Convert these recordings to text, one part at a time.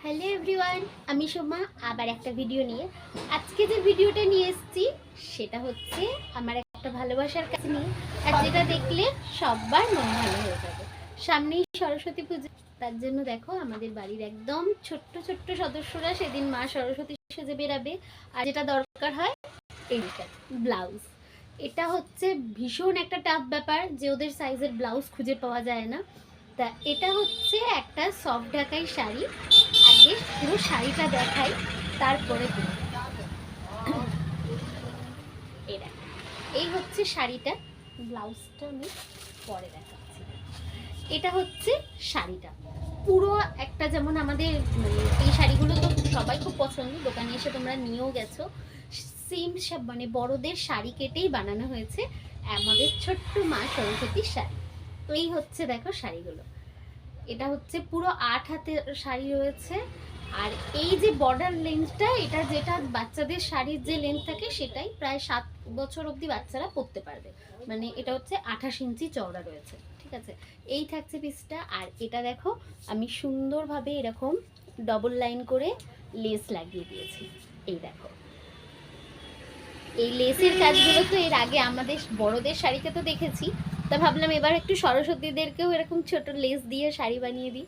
Hello everyone, আমি সোমা আবার একটা ভিডিও নিয়ে। আজকে যে ভিডিওটা নিয়ে এসেছি সেটা হচ্ছে আমার একটা ভালোবাসার কাছে নিয়ে, আর যেটা দেখলে সবার মন ভালো হয়ে যাবে। সামনেই সরস্বতী পুজো, তার জন্য দেখো আমাদের বাড়ির একদম ছোট্ট ছোট্ট সদস্যরা সেদিন মা সরস্বতী সেজে বেরাবে। আর যেটা দরকার হয় এইটা ব্লাউজ। এটা হচ্ছে ভীষণ একটা টাফ ব্যাপার যে ওদের সাইজের ব্লাউজ খুঁজে পাওয়া যায় না। তা এটা হচ্ছে একটা সফট ঢাকাই শাড়ি। আগে পুরো শাড়িটা দেখাই, তারপরে এটা এই হচ্ছে শাড়িটা। ব্লাউজটা আমি পরে দেখাচ্ছি। এটা হচ্ছে শাড়িটা পুরো একটা, যেমন আমাদের এই শাড়িগুলো তো সবাই খুব পছন্দ, দোকানে এসে তোমরা নিয়েও গেছো। সেম সব মানে বড়দের শাড়ি কেটেই বানানো হয়েছে আমাদের ছোট্ট মা সরস্বতীর শাড়ি। তো এই হচ্ছে দেখো শাড়িগুলো। এটা হচ্ছে পুরো 8 হাতের শাড়ি রয়েছে। আর এই যে বর্ডার লেন্থটা, এটা যেটা বাচ্চাদের শাড়ির যে লেন্থ থাকে সেটাই প্রায় 7 বছর অবধি বাচ্চারা পরতে পারবে। মানে এটা হচ্ছে 28 ইঞ্চি চওড়া রয়েছে, ঠিক আছে। এই থাকছে পিসটা। আর এটা দেখো আমি সুন্দরভাবে এরকম ডবল লাইন করে লেস লাগিয়ে দিয়েছি। এই দেখো এই লেসের কাজগুলো তো এর আগে আমাদের বড়দের শাড়িতে তো দেখেছি। তা ভাবলাম এবার একটু সরস্বতীদেরকেও এরকম ছোট লেস দিয়ে শাড়ি বানিয়ে দিই।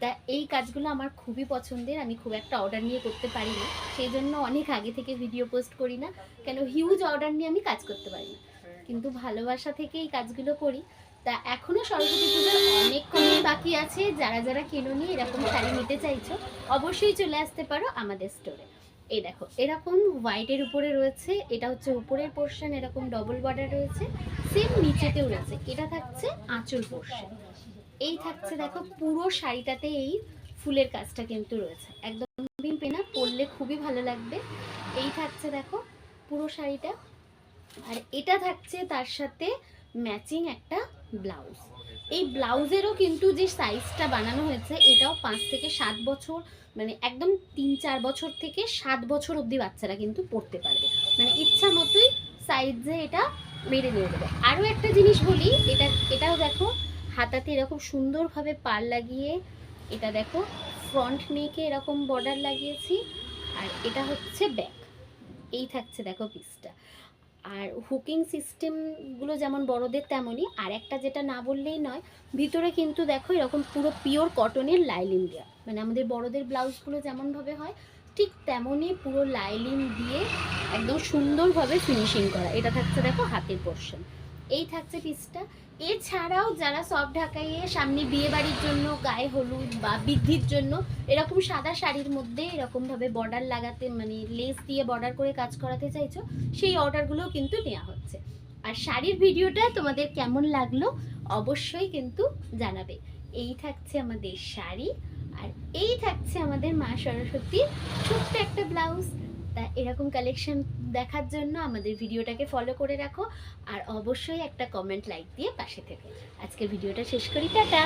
তা এই কাজগুলো আমার খুবই পছন্দের, আমি খুব একটা অর্ডার নিয়ে করতে পারি না, সেই জন্য অনেক আগে থেকে ভিডিও পোস্ট করি না, কেন হিউজ অর্ডার নিয়ে আমি কাজ করতে পারি না। কিন্তু ভালোবাসা থেকে এই কাজগুলো করি। তা এখনও সরস্বতী পুজোর অনেক কমই বাকি আছে। যারা যারা কেনোনি এরকম শাড়ি নিতে চাইছো অবশ্যই চলে আসতে পারো আমাদের স্টোরে। এই দেখো এরকম হোয়াইটের উপরে রয়েছে, এটা হচ্ছে উপরের পোর্শন, এরকম ডবল বর্ডার রয়েছে, সেম নিচেতেও রয়েছে। এটা থাকছে আঁচল পোর্শন। এই থাকছে দেখো পুরো শাড়িটাতে এই ফুলের কাজটা কিন্তু রয়েছে, একদম পেনা পরলে খুবই ভালো লাগবে। এই থাকছে দেখো পুরো শাড়িটা। আর এটা থাকছে তার সাথে ম্যাচিং একটা ব্লাউজ। এই ব্লাউজেরও কিন্তু যে সাইজটা বানানো হয়েছে এটাও 5 থেকে 7 বছর, মানে একদম 3-4 বছর থেকে 7 বছর অবধি বাচ্চারা কিন্তু পরতে পারবে, মানে ইচ্ছা মতোই সাইজে এটা মেরে নিয়ে দেবে। আরও একটা জিনিস বলি, এটাও দেখো হাতাতে এরকম সুন্দরভাবে পাড় লাগিয়ে, এটা দেখো ফ্রন্ট নেকে এরকম বর্ডার লাগিয়েছি। আর এটা হচ্ছে ব্যাক। এই থাকছে দেখো পিসটা। আর হুকিং সিস্টেমগুলো যেমন বড়দের তেমনই। আর একটা যেটা না বললেই নয়, ভিতরে কিন্তু দেখো এরকম পুরো পিওর কটনের লাইলিন দেওয়া, মানে আমাদের বড়দের ব্লাউজগুলো যেমনভাবে হয় ঠিক তেমনই পুরো লাইলিন দিয়ে একদম সুন্দরভাবে ফিনিশিং করা। এটা থাকছে দেখো হাতের পোর্শন। এই থাকছে পিসটা। এছাড়াও যারা সব ঢাকাইয়ে সামনে বিয়ে বাড়ির জন্য, গায়ে হলুদ বা বৃদ্ধির জন্য এরকম সাদা শাড়ির মধ্যে এরকমভাবে বর্ডার লাগাতে, মানে লেস দিয়ে বর্ডার করে কাজ করাতে চাইছো, সেই অর্ডারগুলোও কিন্তু নেওয়া হচ্ছে। আর শাড়ির ভিডিওটা তোমাদের কেমন লাগলো অবশ্যই কিন্তু জানাবে। এই থাকছে আমাদের শাড়ি, আর এই থাকছে আমাদের মা সরস্বতীর ছোট্ট একটা ব্লাউজ। তা এরকম কালেকশন দেখার জন্য আমাদের ভিডিওটাকে ফলো করে রাখো, আর অবশ্যই একটা কমেন্ট লাইক দিয়ে পাশে থেকো। আজকের ভিডিওটা শেষ করি, টাটা।